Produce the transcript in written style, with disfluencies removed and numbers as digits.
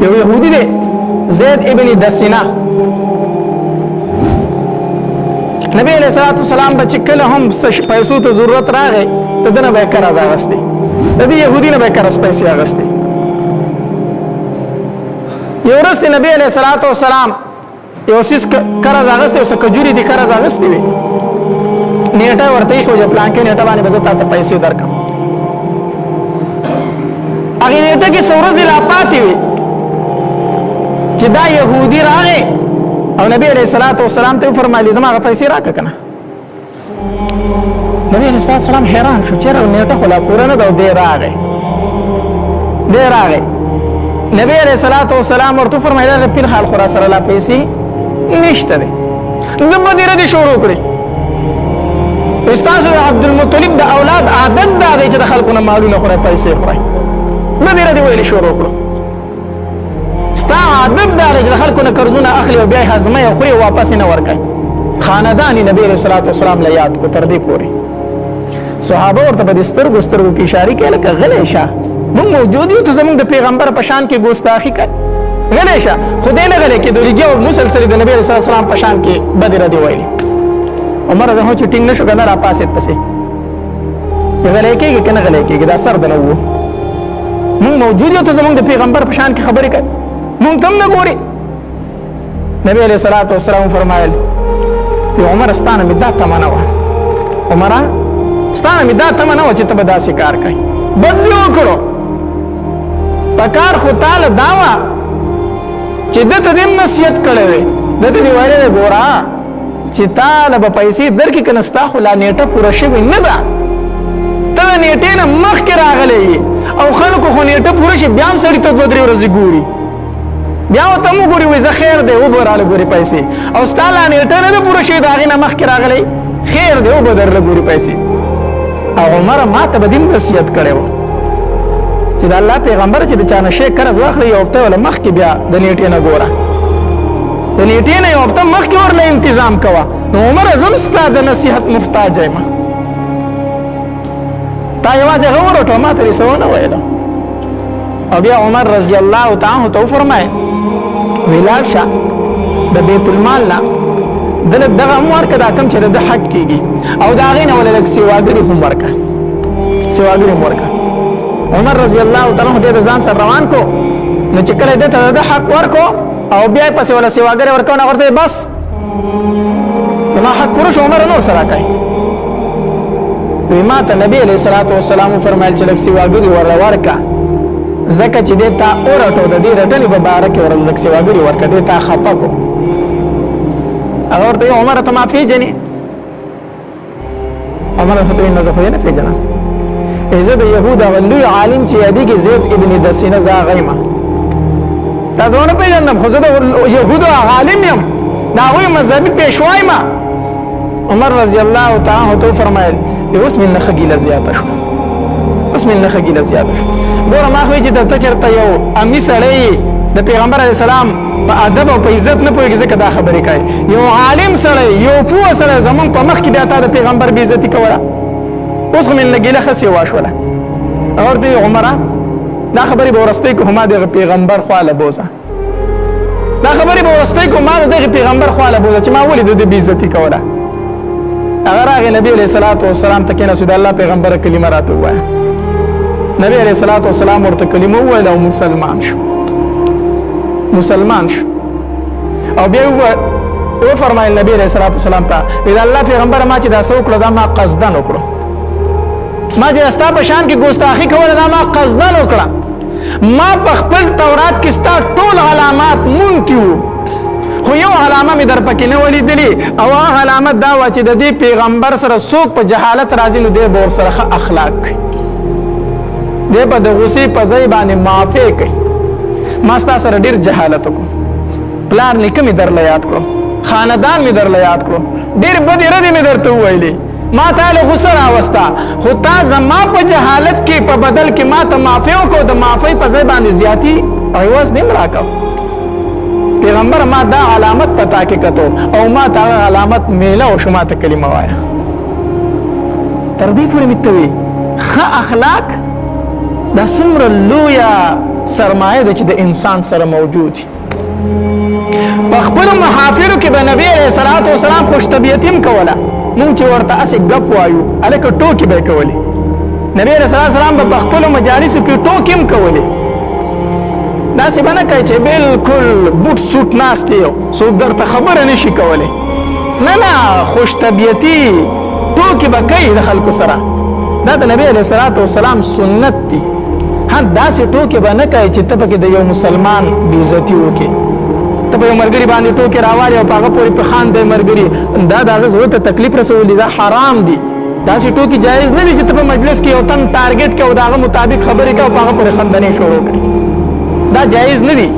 یو يهودي دی زید ابن دسینه نبی علیہ الصلوۃ والسلام به کله هم پیسو ته ضرورت راغی دنه به قرض اغستی د دې يهودي نه به قرض پیسې اغستی یو ورځ نبی علیہ الصلوۃ والسلام یو سیس قرض اغستی او کجوري دي قرض اغستی وي نیټه ورته خو چې پلان کې نیټه باندې بزتا ته پیسې درکم هغه نیټه کې سورز لا پاتې وي چې دا يهودي راغی او نبی علیہ الصلوۃ والسلام ته فرمایلی زما غ پیسې راک کنه نبی علیہ الصلوۃ والسلام حیران شو چې نیټه خلا پوره نه دا دی راغی نبی علیہ الصلوۃ والسلام ورته فرمایله په حال خورا سره لا پیسې نشته دي د مدیره دي شروع کړی استاد عبد المطلب د اولاد عادت دا دی چې د خلکو نه مالونه خوري پیسې خوري مدیره دی ویل شروع کړو ستا عادت دا دی چې د خلکو نه قرضونه اخلي او بیا هضمه او خوري واپس نه ورکړي خاندان نبی علیہ الصلوۃ والسلام له یاد کو تر دې پوري صحابه ورته په سترګو کې اشاره کوي لکه غلې شه موږ موجود یو ته زموږ د پیغمبر په شان کې ګستاخی کوي غلې شه خدای نه غلې کې دوریږي او مسلسل د نبی صلی الله علیه وسلم په شان کې بدر دی ویلي عمر زه چې ټینګ نشو کنه را پاسې پسې غلې کېږي کنه غلې کېږي دا سر د نو موږ موجود یو ته زموږ د پیغمبر په شان کې خبرې کوي موږ تم نه ګوري نبی علیہ الصلوۃ والسلام فرمایل یو عمر استانه مدا تمنه و عمر استانه مدا تمنه و چې ته به داسې کار کوي بدلو کړو پکار خو تعالی داوا چې دته دې نصیحت کړې دته دی وایره ګورا چې تعالی به پیسې درکې کنه ستا خو لا نیټه پوره شوی نه ده ته نیټه نه مخکې راغلې او خلکو خو نیټه پوره شي بیا هم سړی ته 2-3 ورځې ګوري بیا ته مو ګوري وې زه خیر دی و براله ګوري پیسې او ستا لا نیټه نه پوره شي دا غي نه مخکې راغلې خیر دی و بدرله ګوري پیسې او عمر ما ته بدیم نصیحت کړو چې د الله پیغمبر چې د چانه شي قرض واخلي یو هفته ولا مخ کې بیا د نیټې نه ګوره د نیټې نه یو هفته مخ کې ورله تنظیم کوا نو عمر اعظم ستاسو د نصیحت محتاج یم تا یوازې غوړ او ما ته رسونه ویله او بیا عمر رضی الله تعالی عنہ فرمای ویلال شه د بیت المال نه دغه ورکه دا کم چې د حق کیږي او دا غینه ولې لک سیواګری هم ورکه سیواګری هم ورکه عمر رضی الله تعالی عنہ د ځان سره روان کو نو چې کله دته د حق ورکو او بیا پسې ولا سیواګری ورکو نه ورته بس ما حق فروش عمر نور سره کوي وی ما ته نبی علیہ الصلوۃ والسلام فرمایل چې لک سیواګری ورکه زکه چې دته اورټو د دې رټلې په بار کې ورلک سیواګری ورکه دته خپه کو اگر ته عمر ته معافي جنې عمر ته نه زه خو نه پیژنم عزت يهود ولي عالم چې یادي کې زید ابن دسینه زاغیمه تاسو نه پیژنم خو زه د يهود عالم یم دا غوي مذهبي پېښوای ما عمر رضی الله تعالی عنہ فرمایل بسم الله خګیله زیاته شو بسم الله خګیله زیاته شو ګوره ما خو چې ته چرته یو امي سړی د پیغمبر علی السلام په ادب او په عزت نه پوهیږي ځکه دا خبرې کوي یو عالم سړی یو فو سړی زمون په مخ کې بیا تا د پیغمبر بې عزتي کوله اوس خو من لګیله خسي واښوله اور دی عمره دا خبرې به ورسته کو هم د پیغمبر خواله بوزه دا خبرې به ورسته کو ما د پیغمبر خواله بوزه چې ما ولې د بې عزتي کوله اگر هغه نبی علیہ الصلوۃ والسلام ته کینه سود الله پیغمبر کلمه راته وای نبی علیہ الصلوۃ والسلام ورته کلمه ویل او مسلمان شو او بیا و فرمایل نبی علیہ الصلوۃ والسلام ته اذا الله پیغمبر ما چې دا څوک دا ما قصدن وکړو ما چې استا په شان کې ګستاخی کوله دا ما قصدن وکړه ما په خپل تورات کې ستا ټول علامات مونږ خو یو علامه می در پکې نه ولیدلې او هغه علامت دا و چې د دې پیغمبر سره څوک په جهالت راځي نو دی به ورسره اخلاق کوي دی به د غصې په ځای باندې معافي کوي ما ستا سره ډېر جهالت وکړو پلار نیکه مې درله یاد کړو خاندان مې درله یاد کړو ډېر بدې ردې مې درته وویلې ما تاله غصه راوسته خو تا زما په جهالت کې په بدل کې ما ته معافي وکړو د معافۍ په ځای باندې زیاتي عوض دې م راکړو پیغمبر ما دا علامت پتا کې کتو او ما تا علامت میله او شما ته کلمه وایا تر دې پورې متوي ښه اخلاق دا څومره لویه سرمایه ده چې د انسان سره موجود په خپل محافلو کې به نبی علیه الصلاۃ والسلام خوش طبیعتیم کوله مونږ چې ورته اسې غپ وایو الکه ټوکې به کولې نبی علیه الصلاۃ والسلام به په خپل مجالسو کې ټوکې هم کولې داسې به نه کوي چې بالکل بوټ سوټ ناست یو څوک درته خبره نشي کولی نه خوش طبیعتي ټوکې به کوي د خلکو سره دا د نبی علیه الصلاۃ والسلام سنت دي داسې ټوکې به نه کوي چې ته پکې د یو مسلمان بېعزتي وکړي ته په یو ملګري باندې ټوکې راوالې او په هغه پورې په خاندې ملګري دا د هغه زړه ته تکلیف رسولي دا حرام دي داسې ټوکې جایز نه دي چې ته په مجلس کې یو تن ټارګېټ کړې او د هغه مطابق خبرې کوي او په هغه پورې خندنې شروع کړي دا جایز نه دي